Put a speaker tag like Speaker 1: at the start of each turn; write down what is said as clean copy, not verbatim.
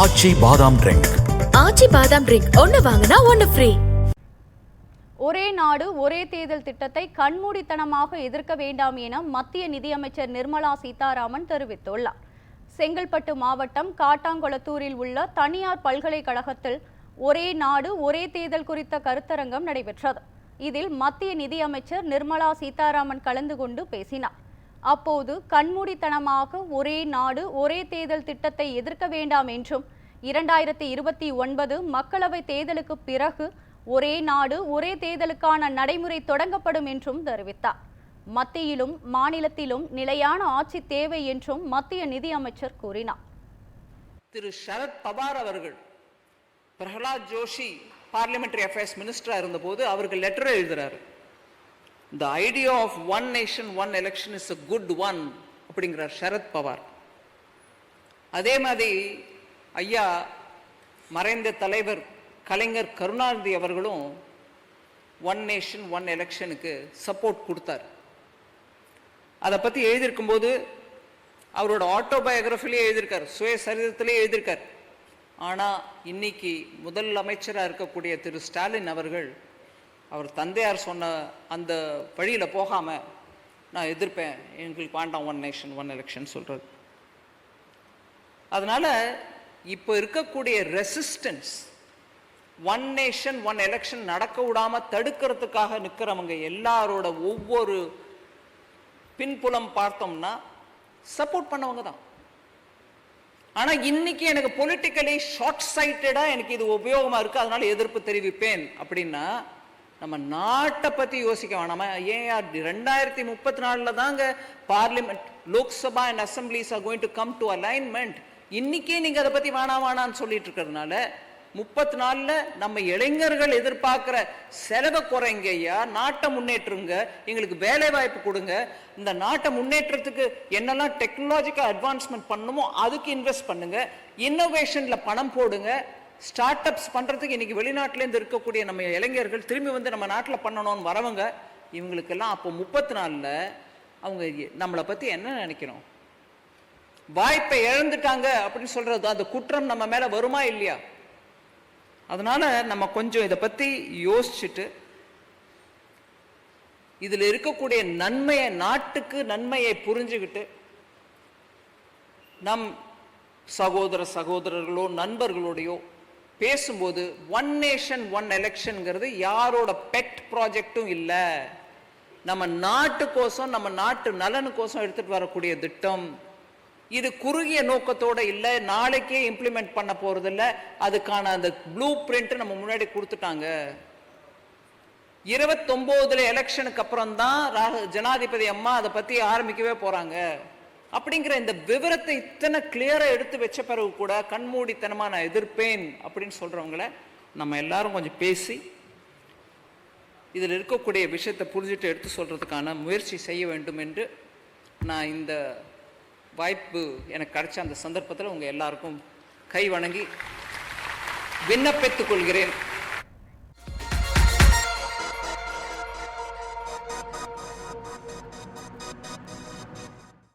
Speaker 1: ஆச்சி பாதாம் ட்ரிங்க்.
Speaker 2: ஆச்சி பாதாம் ட்ரிங்க் ஒன்னு வாங்கினா ஒன்னு ஃப்ரீ.
Speaker 3: ஒரே நாடு ஒரே தேர்தல் திட்டத்தை கண்மூடித்தனமாக எதிர்க்க வேண்டாம் என மத்திய நிதியமைச்சர் நிர்மலா சீதாராமன் தெரிவித்துள்ளார். செங்கல்பட்டு மாவட்டம் காட்டாங்குளத்தூரில் உள்ள தனியார் பல்கலைக்கழகத்தில் ஒரே நாடு ஒரே தேர்தல் குறித்த கருத்தரங்கம் நடைபெற்றது. இதில் மத்திய நிதியமைச்சர் நிர்மலா சீதாராமன் கலந்து கொண்டு பேசினார். அப்போது கண்மூடித்தனமாக ஒரே நாடு ஒரே தேர்தல் திட்டத்தை எதிர்க்க வேண்டாம் என்றும் 2029 மக்களவை தேர்தலுக்கு பிறகு ஒரே நாடு ஒரே தேர்தலுக்கான நடைமுறை தொடங்கப்படும் என்றும் தெரிவித்தார். மத்தியிலும் மாநிலத்திலும் நிலையான ஆட்சி தேவை என்றும் மத்திய நிதியமைச்சர் கூறினார்.
Speaker 4: திரு சரத் பவார் அவர்கள் பிரஹலாத் ஜோஷி பார்லிமெண்டரி அஃபேர்ஸ் மினிஸ்டரா இருந்தபோது அவர்கள் லெட்டர் எழுதுறாரு. The idea of one nation, one election is a good one அப்படிங்கிறார் சரத் பவார். அதே மாதிரி ஐயா மறைந்த தலைவர் கலைஞர் கருணாநிதி அவர்களும் ஒன் நேஷன் ஒன் எலெக்ஷனுக்கு சப்போர்ட் கொடுத்தார். அதை பற்றி எழுதியிருக்கும்போது அவரோட ஆட்டோபயோகிராஃபிலே எழுதியிருக்கார், சுயசரிதத்திலே எழுதியிருக்கார். ஆனால் இன்னைக்கு முதல் அமைச்சராக இருக்கக்கூடிய திரு ஸ்டாலின் அவர்கள் அவர் தந்தையார் சொன்ன அந்த வழியில் போகாமல் நான் எதிர்ப்பேன், எங்களுக்கு வேண்டாம் ஒன் நேஷன் ஒன் எலெக்ஷன் சொல்கிறது. அதனால் இப்போ இருக்கக்கூடிய resistance one nation one election நடக்க விடாமல் தடுக்கிறதுக்காக நிற்கிறவங்க எல்லாரோட ஒவ்வொரு பின்புலம் பார்த்தோம்னா சப்போர்ட் பண்ணவங்க தான். ஆனால் இன்னைக்கு எனக்கு பொலிட்டிக்கலி ஷார்ட் சைட்டடாக எனக்கு இது உபயோகமாக இருக்குது, அதனால எதிர்ப்பு தெரிவிப்பேன் அப்படின்னா நம்ம நாட்டை பற்றி யோசிக்க வேணாமா? ஏன் 2034 தாங்க parliament, Lok Sabha and assemblies are going to come to alignment. இன்னைக்கே நீங்கள் அதை பற்றி வேணான்னு சொல்லிட்டு இருக்கிறதுனால 34 நம்ம இளைஞர்கள் எதிர்பார்க்குற செலவை குறைங்க ஐயா, நாட்டை முன்னேற்றுங்க, எங்களுக்கு வேலை வாய்ப்பு கொடுங்க, இந்த நாட்டை முன்னேற்றத்துக்கு என்னெல்லாம் டெக்னாலஜிக்கல் அட்வான்ஸ்மெண்ட் பண்ணணுமோ அதுக்கு இன்வெஸ்ட் பண்ணுங்க, இன்னோவேஷனில் பணம் போடுங்க. ஸ்டார்ட் அப்ஸ் பண்ணுறதுக்கு இன்றைக்கி வெளிநாட்டிலேருந்து இருக்கக்கூடிய நம்ம இளைஞர்கள் திரும்பி வந்து நம்ம நாட்டில் பண்ணணும்னு வரவங்க இவங்களுக்கெல்லாம் அப்போ 34 அவங்க நம்மளை பற்றி என்ன நினைக்கிறோம்? வாய்ப்பை இழந்துட்டாங்க அப்படின்னு சொல்கிறது அந்த குற்றம் நம்ம மேலே வருமா இல்லையா? அதனால் நம்ம கொஞ்சம் இதை பற்றி யோசிச்சுட்டு இதில் இருக்கக்கூடிய நன்மையை, நாட்டுக்கு நன்மையை புரிஞ்சுக்கிட்டு நம் சகோதரர்களோ நண்பர்களோடையோ பேசும்போது ஒன் நேஷன் ஒன் எலெக்ஷன்ங்கிறது யாரோட பெட் ப்ராஜெக்டும் இல்லை, நம்ம நாட்டுக்கோசம் நம்ம நாட்டு நலனுக்கோசம் எடுத்துட்டு வரக்கூடிய திட்டம். இது குறுகிய நோக்கத்தோட இல்லை, நாளைக்கே இம்ப்ளிமெண்ட் பண்ண போறது இல்லை. அதுக்கான அந்த ப்ளூ பிரிண்ட் நம்ம முன்னாடி கொடுத்துட்டாங்க. 29 எலெக்ஷனுக்கு அப்புறம் தான் ஜனாதிபதி அம்மா அதை பத்தி ஆரம்பிக்கவே போறாங்க அப்படிங்கிற இந்த விவரத்தை இத்தனை கிளியரா எடுத்து வச்ச பிறகு கூட கண்மூடித்தனமா நான் எதிர்ப்பேன் அப்படின்னு சொல்றவங்கள நம்ம எல்லாரும் கொஞ்சம் பேசி இதில் இருக்கக்கூடிய விஷயத்தை புரிஞ்சுட்டு எடுத்து சொல்றதுக்கான முயற்சி செய்ய வேண்டும் என்று நான் இந்த வாய்ப்பு எனக்கு கிடைச்ச அந்த சந்தர்ப்பத்தில் உங்க எல்லாருக்கும் கை வணங்கி விண்ணப்பித்துக் கொள்கிறேன்.